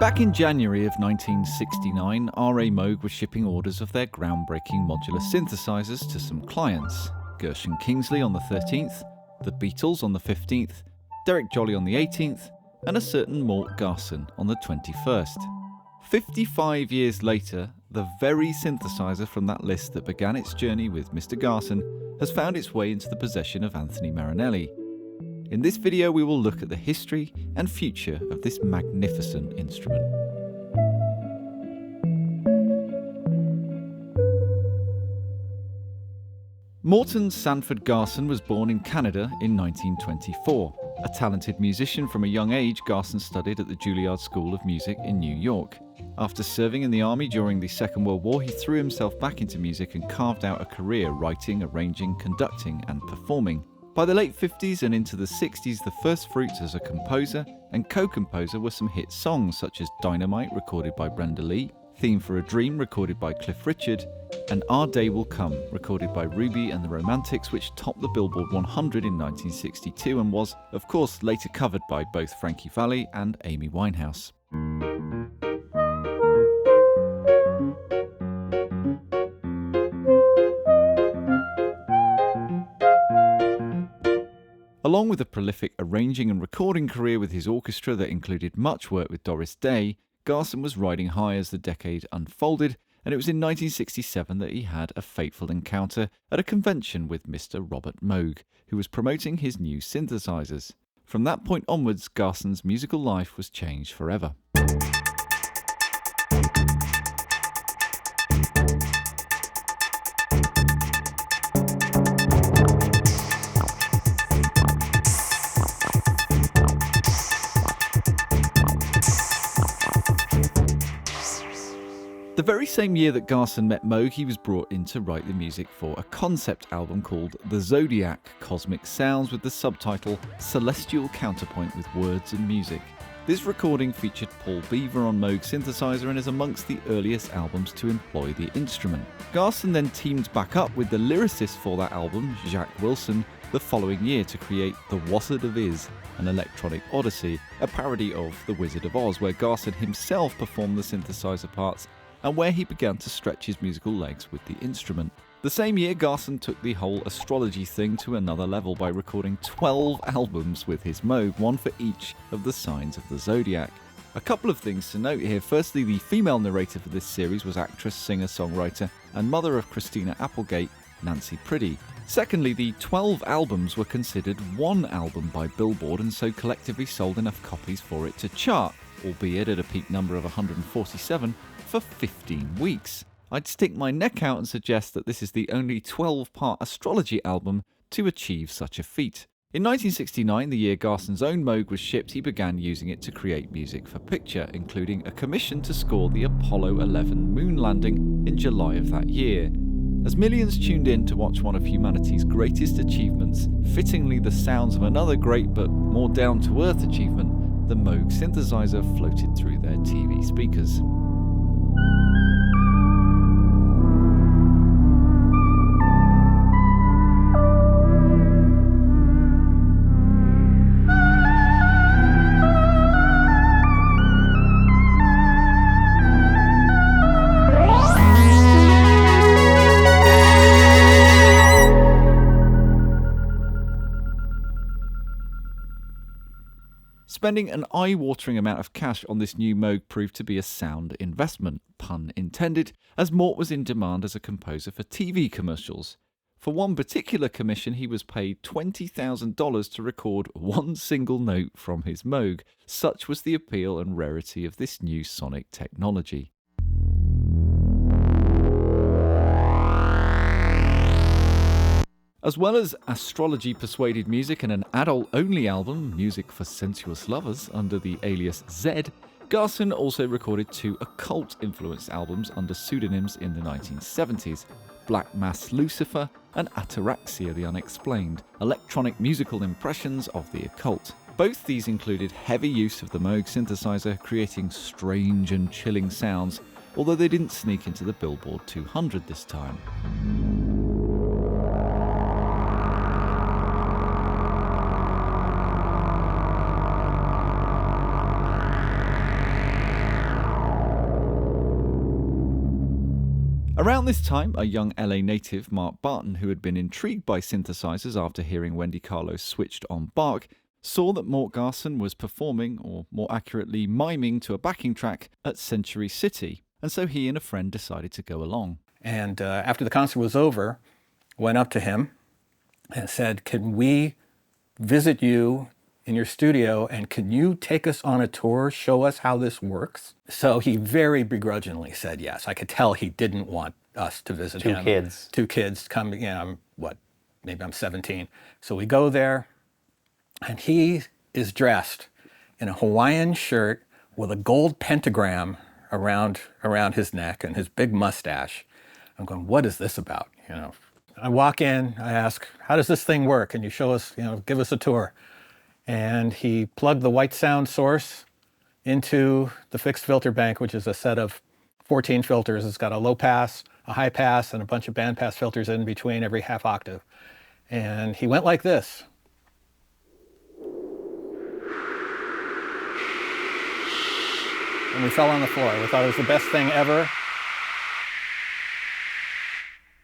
Back in January of 1969, R.A. Moog was shipping orders of their groundbreaking modular synthesizers to some clients. Gershon Kingsley on the 13th, the Beatles on the 15th, Derek Jolly on the 18th, and a certain Mort Garson on the 21st. 55 years later, the very synthesizer from that list that began its journey with Mr. Garson has found its way into the possession of Anthony Marinelli. In this video, we will look at the history and future of this magnificent instrument. Morton Sanford Garson was born in Canada in 1924. A talented musician from a young age, Garson studied at the Juilliard School of Music in New York. After serving in the army during the Second World War, he threw himself back into music and carved out a career writing, arranging, conducting, and performing. By the late 50s and into the 60s, the first fruits as a composer and co-composer were some hit songs such as Dynamite, recorded by Brenda Lee, Theme for a Dream, recorded by Cliff Richard, and Our Day Will Come, recorded by Ruby and the Romantics, which topped the Billboard 100 in 1962 and was, of course, later covered by both Frankie Valli and Amy Winehouse. Along with a prolific arranging and recording career with his orchestra that included much work with Doris Day, Garson was riding high as the decade unfolded, and it was in 1967 that he had a fateful encounter at a convention with Mr. Robert Moog, who was promoting his new synthesizers. From that point onwards, Garson's musical life was changed forever. The very same year that Garson met Moog, he was brought in to write the music for a concept album called The Zodiac, Cosmic Sounds, with the subtitle Celestial Counterpoint with Words and Music. This recording featured Paul Beaver on Moog synthesizer and is amongst the earliest albums to employ the instrument. Garson then teamed back up with the lyricist for that album, Jacques Wilson, the following year to create The Wizard of Iz, an electronic odyssey, a parody of The Wizard of Oz, where Garson himself performed the synthesizer parts and where he began to stretch his musical legs with the instrument. The same year, Garson took the whole astrology thing to another level by recording 12 albums with his Moog, one for each of the signs of the zodiac. A couple of things to note here. Firstly, the female narrator for this series was actress, singer, songwriter, and mother of Christina Applegate, Nancy Priddy. Secondly, the 12 albums were considered one album by Billboard and so collectively sold enough copies for it to chart, albeit at a peak number of 147, for 15 weeks. I'd stick my neck out and suggest that this is the only 12-part astrology album to achieve such a feat. In 1969, the year Garson's own Moog was shipped, he began using it to create music for picture, including a commission to score the Apollo 11 moon landing in July of that year. As millions tuned in to watch one of humanity's greatest achievements, fittingly the sounds of another great but more down-to-earth achievement, the Moog synthesizer floated through their TV speakers. Spending an eye-watering amount of cash on this new Moog proved to be a sound investment, pun intended, as Mort was in demand as a composer for TV commercials. For one particular commission, he was paid $20,000 to record one single note from his Moog. Such was the appeal and rarity of this new sonic technology. As well as astrology-persuaded music and an adult-only album, Music for Sensuous Lovers, under the alias Zed, Garson also recorded 2 occult-influenced albums under pseudonyms in the 1970s, Black Mass Lucifer and Ataraxia the Unexplained, electronic musical impressions of the occult. Both these included heavy use of the Moog synthesizer, creating strange and chilling sounds, although they didn't sneak into the Billboard 200 this time. Around this time, a young LA native, Mort Barton, who had been intrigued by synthesizers after hearing Wendy Carlos switched on Bach, saw that Mort Garson was performing, or more accurately miming, to a backing track at Century City, and so he and a friend decided to go along. And after the concert was over, went up to him and said, "Can we visit you in your studio, and can you take us on a tour, show us how this works?" So he very begrudgingly said yes. I could tell he didn't want us to visit him. Two kids coming, maybe I'm 17. So we go there, and he is dressed in a Hawaiian shirt with a gold pentagram around his neck and his big mustache. I'm going, what is this about? I walk in, I ask, how does this thing work? And you show us, give us a tour. And he plugged the white sound source into the fixed filter bank, which is a set of 14 filters. It's got a low pass, a high pass, and a bunch of band pass filters in between every half octave. And he went like this. And we fell on the floor. We thought it was the best thing ever.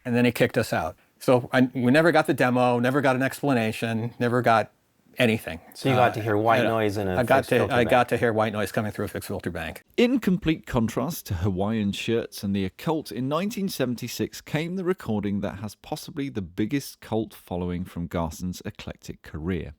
And then he kicked us out. So we never got the demo, never got an explanation, never got anything. So you got to hear white noise in a fixed filter bank. I got to hear white noise coming through a fixed filter bank. In complete contrast to Hawaiian shirts and the Occult, in 1976 came the recording that has possibly the biggest cult following from Garson's eclectic career.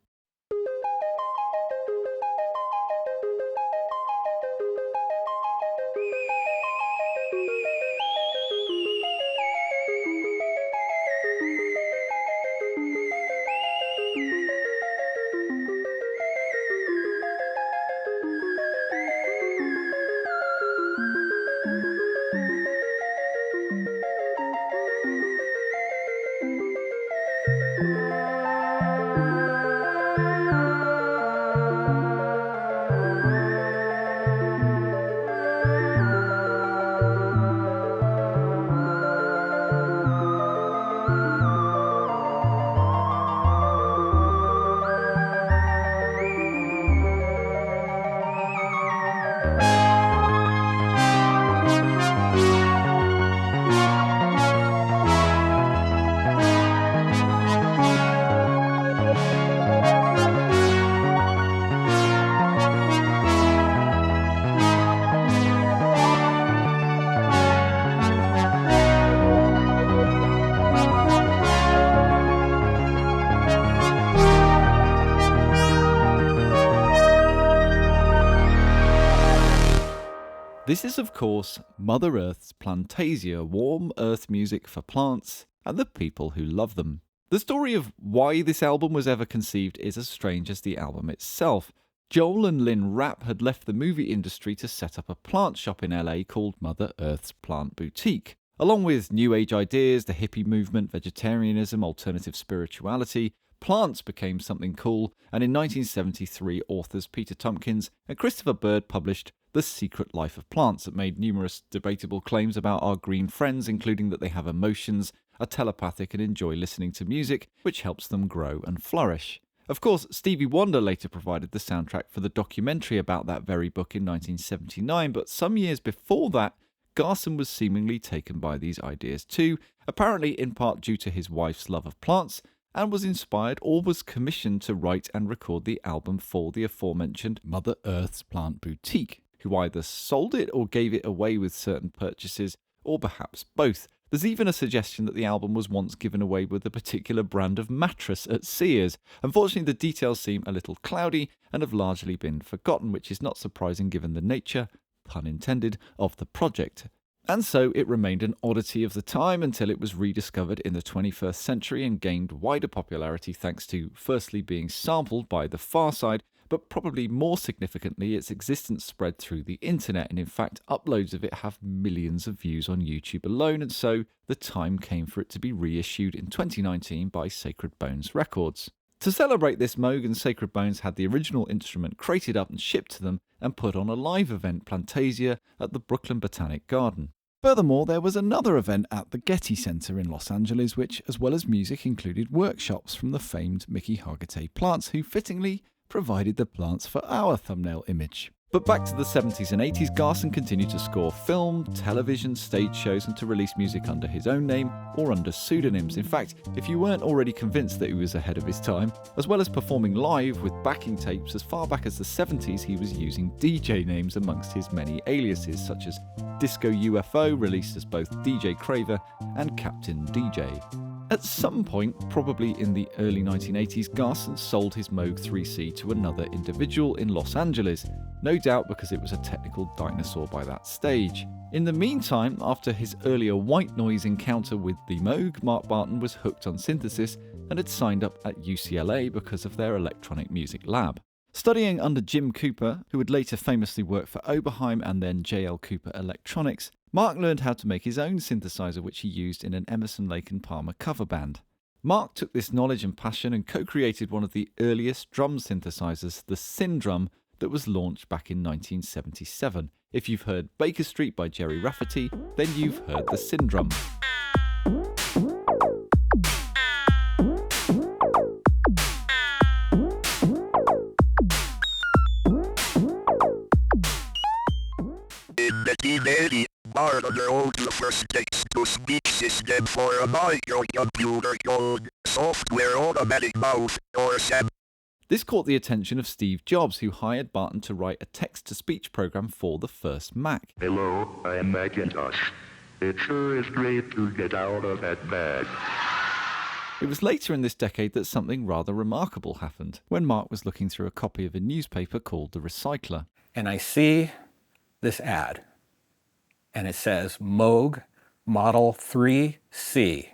This is, of course, Mother Earth's Plantasia, warm earth music for plants and the people who love them. The story of why this album was ever conceived is as strange as the album itself. Joel and Lynn Rapp had left the movie industry to set up a plant shop in LA called Mother Earth's Plant Boutique. Along with New Age ideas, the hippie movement, vegetarianism, alternative spirituality, plants became something cool, and in 1973 authors Peter Tompkins and Christopher Bird published The Secret Life of Plants that made numerous debatable claims about our green friends, including that they have emotions, are telepathic and enjoy listening to music, which helps them grow and flourish. Of course, Stevie Wonder later provided the soundtrack for the documentary about that very book in 1979, but some years before that, Garson was seemingly taken by these ideas too, apparently in part due to his wife's love of plants, and was inspired or was commissioned to write and record the album for the aforementioned Mother Earth's Plant Boutique, who either sold it or gave it away with certain purchases, or perhaps both. There's even a suggestion that the album was once given away with a particular brand of mattress at Sears. Unfortunately, the details seem a little cloudy and have largely been forgotten, which is not surprising given the nature, pun intended, of the project. And so it remained an oddity of the time until it was rediscovered in the 21st century and gained wider popularity thanks to firstly being sampled by the Far Side, but probably more significantly its existence spread through the internet, and in fact uploads of it have millions of views on YouTube alone, and so the time came for it to be reissued in 2019 by Sacred Bones Records. To celebrate this, Moog and Sacred Bones had the original instrument crated up and shipped to them and put on a live event, Plantasia, at the Brooklyn Botanic Garden. Furthermore, there was another event at the Getty Center in Los Angeles, which, as well as music, included workshops from the famed Mickey Hargitay plants, who fittingly provided the plants for our thumbnail image. But back to the 70s and 80s, Garson continued to score film, television, stage shows, and to release music under his own name or under pseudonyms. In fact, if you weren't already convinced that he was ahead of his time, as well as performing live with backing tapes as far back as the 70s, he was using DJ names amongst his many aliases, such as Disco UFO, released as both DJ Craver and Captain DJ. At some point, probably in the early 1980s, Garson sold his Moog IIIc to another individual in Los Angeles, no doubt because it was a technical dinosaur by that stage. In the meantime, after his earlier white noise encounter with the Moog, Mark Barton was hooked on synthesis and had signed up at UCLA because of their electronic music lab. Studying under Jim Cooper, who would later famously work for Oberheim and then J.L. Cooper Electronics, Mark learned how to make his own synthesizer, which he used in an Emerson, Lake and Palmer cover band. Mark took this knowledge and passion and co-created one of the earliest drum synthesizers, the Syndrum, that was launched back in 1977. If you've heard Baker Street by Jerry Rafferty, then you've heard the Syndrum. Barton wrote the first text-to-speech system for a microcomputer called Software Automatic Mouth, or SAM. This caught the attention of Steve Jobs, who hired Barton to write a text-to-speech program for the first Mac. Hello, I'm Macintosh. It sure is great to get out of that bag. It was later in this decade that something rather remarkable happened, when Mark was looking through a copy of a newspaper called The Recycler. And I see this ad. And it says Moog Model 3C,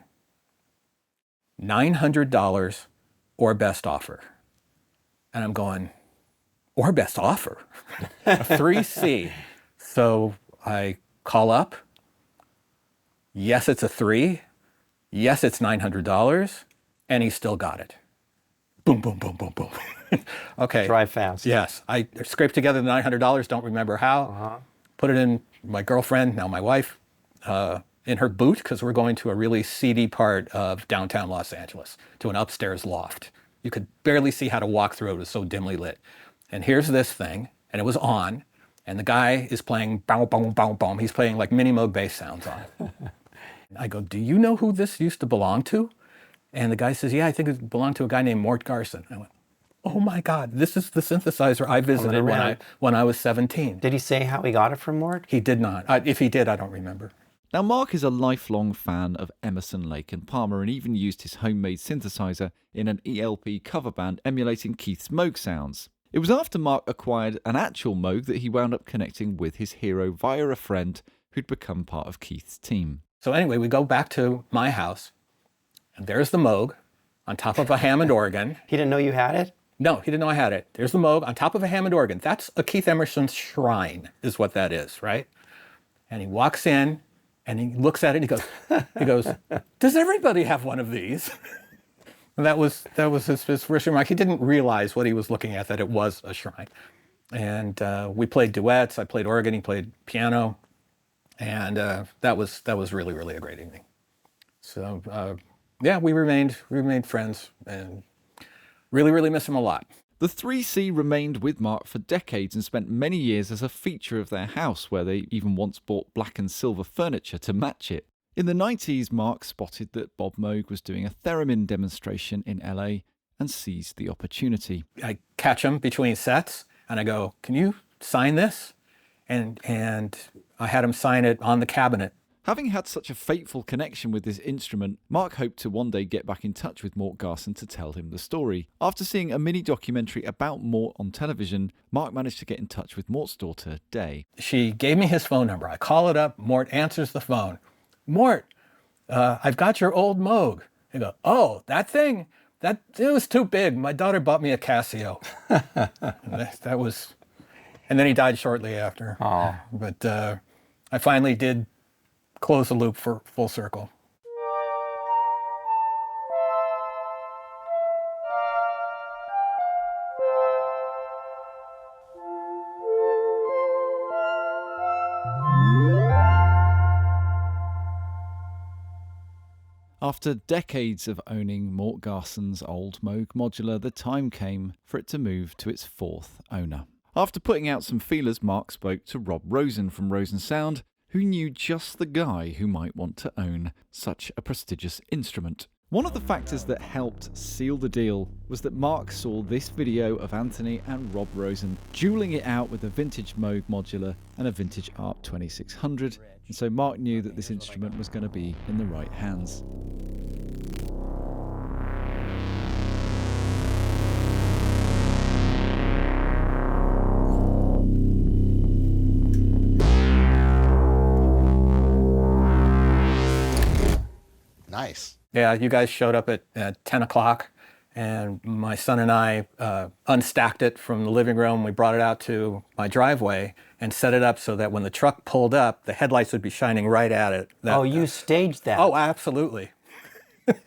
$900 or best offer. And I'm going, or best offer? A 3C. So I call up. Yes, it's a 3. Yes, it's $900. And he still got it. Boom, boom, boom, boom, boom. Okay. Drive fast. Yes. I scraped together the $900, don't remember how. Put it in my girlfriend, now my wife, in her boot, because we're going to a really seedy part of downtown Los Angeles, to an upstairs loft. You could barely see how to walk through it. It was so dimly lit. And here's this thing, and it was on, and the guy is playing boom, boom, boom, boom. He's playing like mini Moog bass sounds on it. I go, do you know who this used to belong to? And the guy says, yeah, I think it belonged to a guy named Mort Garson. I went, oh my God, this is the synthesizer I visited when I was 17. Did he say how he got it from Mort? He did not. If he did, I don't remember. Now, Mark is a lifelong fan of Emerson, Lake and Palmer, and even used his homemade synthesizer in an ELP cover band emulating Keith's Moog sounds. It was after Mark acquired an actual Moog that he wound up connecting with his hero via a friend who'd become part of Keith's team. So anyway, we go back to my house, and there's the Moog on top of a Hammond organ. He didn't know you had it? No, he didn't know I had it. There's the Moog on top of a Hammond organ. That's a Keith Emerson's shrine, is what that is, right? And he walks in, and he looks at it, and he goes, does everybody have one of these? And that was his first remark. He didn't realize what he was looking at, that it was a shrine. And we played duets. I played organ. He played piano. And that was really, really a great evening. So, yeah, we remained friends, and really, really miss him a lot. The 3C remained with Mark for decades and spent many years as a feature of their house, where they even once bought black and silver furniture to match it. In the 90s, Mark spotted that Bob Moog was doing a theremin demonstration in LA and seized the opportunity. I catch him between sets, and I go, can you sign this? And I had him sign it on the cabinet. Having had such a fateful connection with this instrument, Mark hoped to one day get back in touch with Mort Garson to tell him the story. After seeing a mini documentary about Mort on television, Mark managed to get in touch with Mort's daughter, Day. She gave me his phone number. I call it up. Mort answers the phone. Mort, I've got your old Moog. I go, oh, that thing? It was too big. My daughter bought me a Casio. that was... And then he died shortly after. Oh. But I finally did close the loop for full circle. After decades of owning Mort Garson's old Moog Modular, the time came for it to move to its fourth owner. After putting out some feelers, Mark spoke to Rob Rosen from Rosen Sound, who knew just the guy who might want to own such a prestigious instrument. One of the factors that helped seal the deal was that Mark saw this video of Anthony and Rob Rosen dueling it out with a vintage Moog Modular and a vintage ARP 2600, and so Mark knew that this instrument was going to be in the right hands. Nice. Yeah, you guys showed up at 10 o'clock, and my son and I unstacked it from the living room. We brought it out to my driveway and set it up so that when the truck pulled up, the headlights would be shining right at it. You staged that? Oh, absolutely.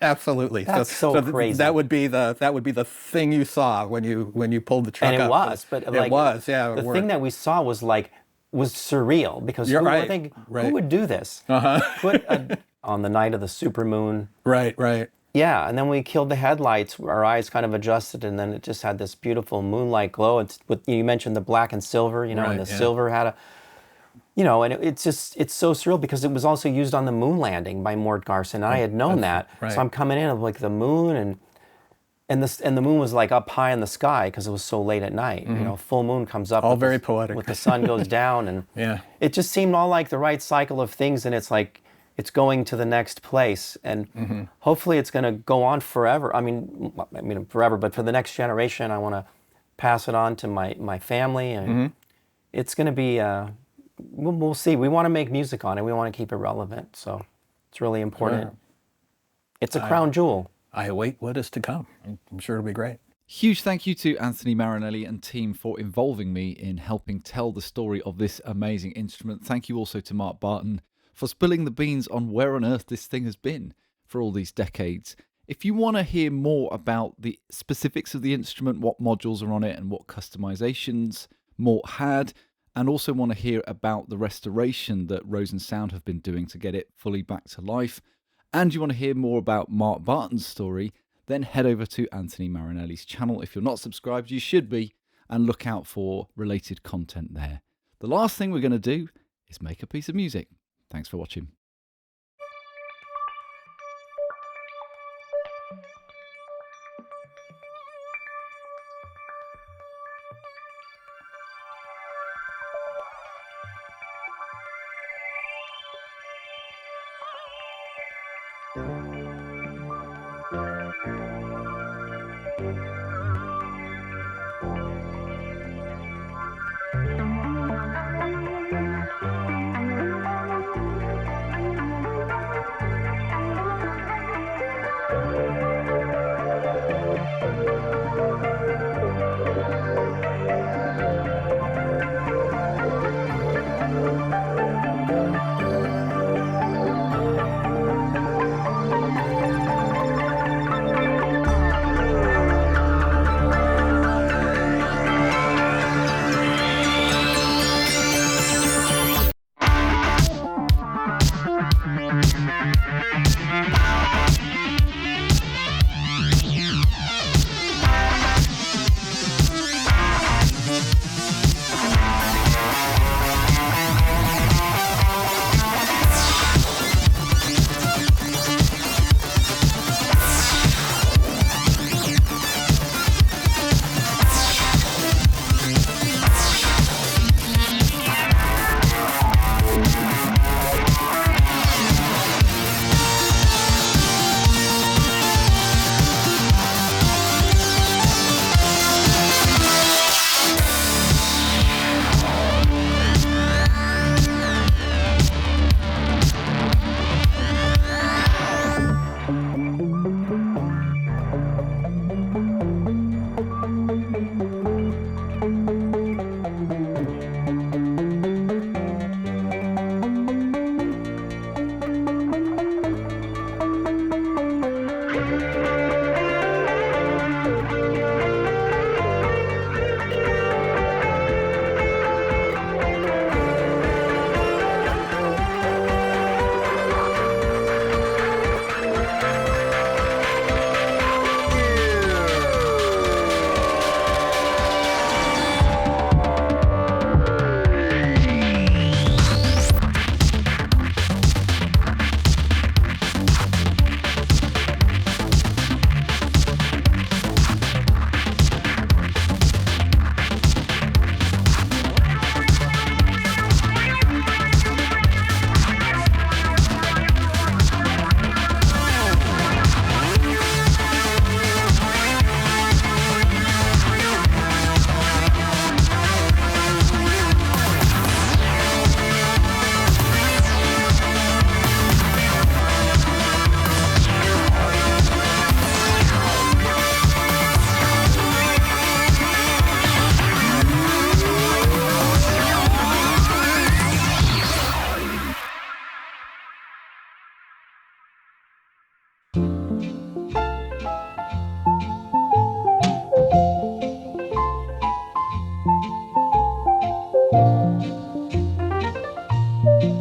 Absolutely. That's so crazy. That would be the thing you saw when you pulled the truck up. And it was, but it was, yeah. The thing that we saw was surreal, because You're who right, would think, right. who would do this? Put on the night of the supermoon. Right. Yeah, and then we killed the headlights. Our eyes kind of adjusted, and then it just had this beautiful moonlight glow. It's you mentioned the black and silver, Right, and the yeah. silver had and it's so surreal because it was also used on the moon landing by Mort Garson. And I had known that, right. so I'm coming in of like the moon and the moon was like up high in the sky because it was so late at night. Full moon comes up. All very poetic. With the sun goes down, and Yeah. it just seemed all like the right cycle of things, and it's like it's going to the next place, and hopefully it's going to go on forever. I mean forever, but for the next generation, I want to pass it on to my family, and it's going to be. We'll see. We want to make music on it. We want to keep it relevant, so it's really important. Sure. It's a crown jewel. I await what is to come. I'm sure it'll be great. Huge thank you to Anthony Marinelli and team for involving me in helping tell the story of this amazing instrument. Thank you also to Mark Barton for spilling the beans on where on earth this thing has been for all these decades. If you want to hear more about the specifics of the instrument, what modules are on it and what customizations Mort had, and also want to hear about the restoration that Rosen Sound have been doing to get it fully back to life, and you want to hear more about Mark Barton's story, then head over to Anthony Marinelli's channel. If you're not subscribed, you should be, and look out for related content there. The last thing we're going to do is make a piece of music. Thanks for watching. Bye.